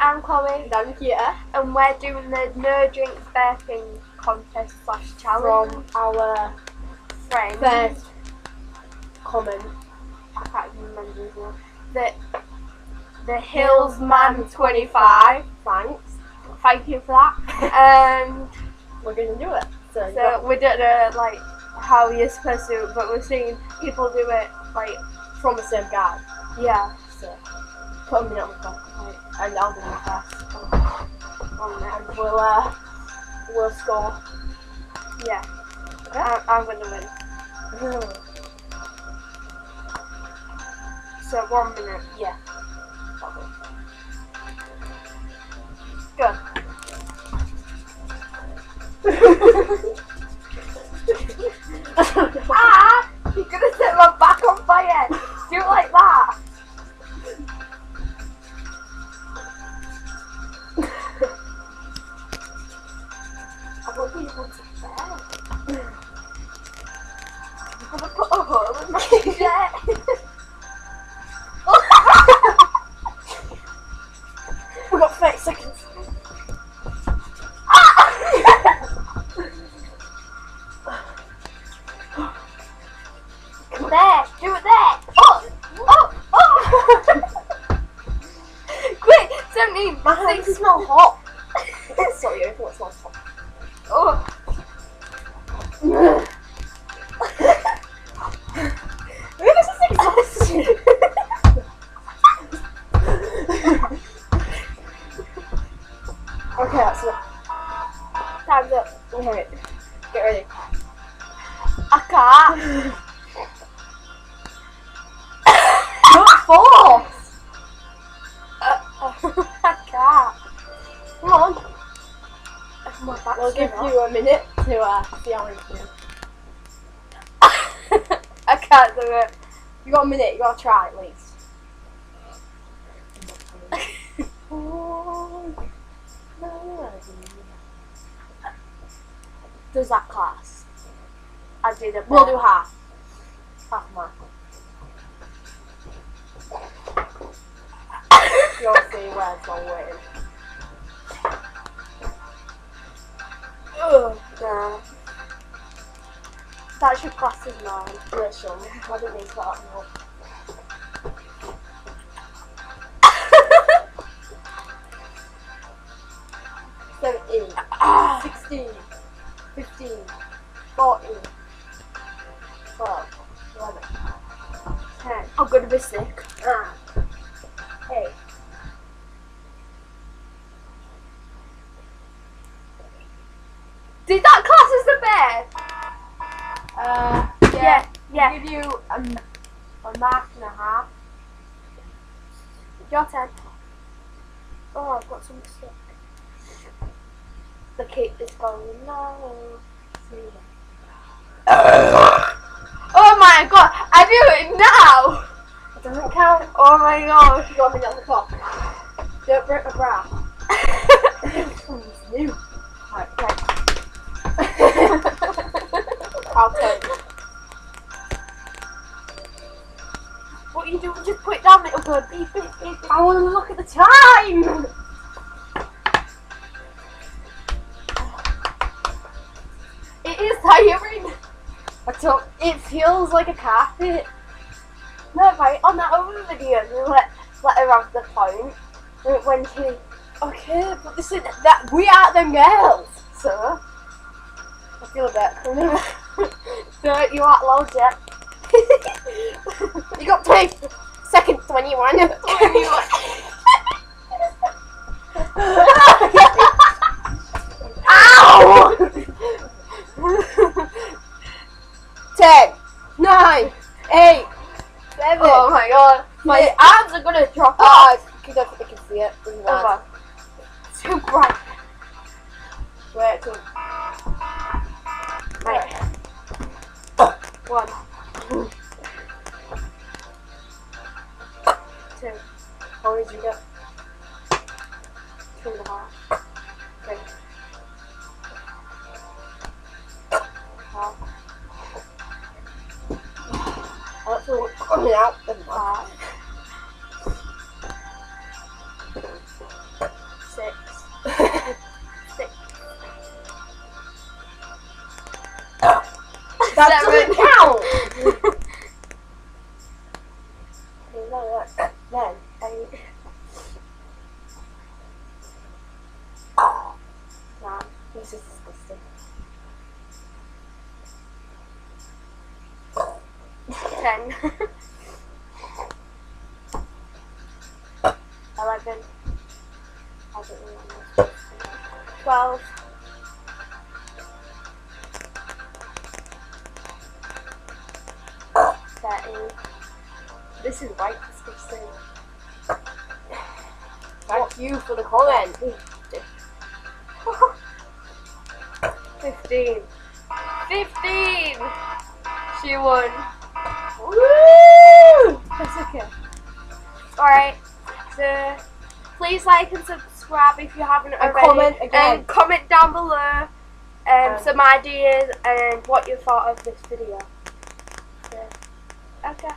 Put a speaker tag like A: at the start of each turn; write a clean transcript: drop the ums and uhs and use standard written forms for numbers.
A: I'm Chloe.
B: And I'm Nikita.
A: And we're doing the no drink burping contest / challenge
B: From our
A: friend.
B: first comment.
A: I can't even remember his name. The Hillsman25.
B: Thanks.
A: Thank you for that. And
B: We're going to do it. So
A: we don't know like how you're supposed to, but we're seeing people do it like
B: from the same guy.
A: yeah.
B: So put a minute on the clock. Right. And I'll do the first. And we'll score.
A: Yeah.
B: Okay.
A: I'm gonna win. So 1 minute.
B: Yeah.
A: Go. You're gonna set my back on fire. Do it like that. I want you to put it there. I'm gonna put a hole in my shirt.
B: We've got 30 seconds.
A: There, do it there. Oh. Quick, 17.
B: My hands smell hot. Sorry, I thought it smells hot.
A: Oh.
B: This is exhausting. Okay, that's it.
A: Time's up.
B: Okay, get ready.
A: I can't.
B: Not force.
A: I can't.
B: Come on.
A: My back's
B: We'll give
A: so
B: you a minute to see how you do.
A: I can't do it.
B: You got a minute. You got to try at least.
A: Does that class? I did it.
B: We'll do half. Half a mark. You'll see where it's all waiting.
A: Ugh, nah. That's your class as mine.
B: Listen, I didn't mean to put that milk. Seventeen, 16, 15, 14, 12, 11, 10,
A: I'm gonna be sick.
B: 8.
A: Did that class as the best?
B: Yeah.
A: Yeah.
B: Give you a mark and a half.
A: Your turn. Oh, I've got some stuck. The cake is going now. Oh my god, I do it now!
B: It doesn't count.
A: Oh my god.
B: You got a minute on the clock. Don't break my bra. It's new. Right, okay. I'll take it.
A: What are you doing? Just put it down, it'll go beep, beep, beep, beep.
B: I want to look at the time.
A: It is tiring.
B: It feels like a carpet.
A: No, right, on that other video, they let her have the point when she...
B: Okay, but this is that we are them girls. So I feel a bit.
A: So you aren't loud yet.
B: You got 2 seconds 21. Ow! 10, 9, 8, 7.
A: Oh my god, my
B: Yeah.
A: arms are gonna drop
B: Oh,
A: off.
B: you don't think you can see it. Doesn't matter.
A: Over. Too bright.
B: Wait till
A: Right. 1, 2.
B: how did you get?
A: 2.5.
B: Okay.
A: Half.
B: I don't feel it coming out. Doesn't matter.
A: 5.
B: This is disgusting.
A: 10. 11. I don't remember. 12. 13.
B: This is right disgusting. Thank you for the comment.
A: 15. 15! She won.
B: Woo!
A: That's okay. Alright, so please like and subscribe if you haven't already.
B: Comment again.
A: And comment down below some ideas and what you thought of this video. So, okay.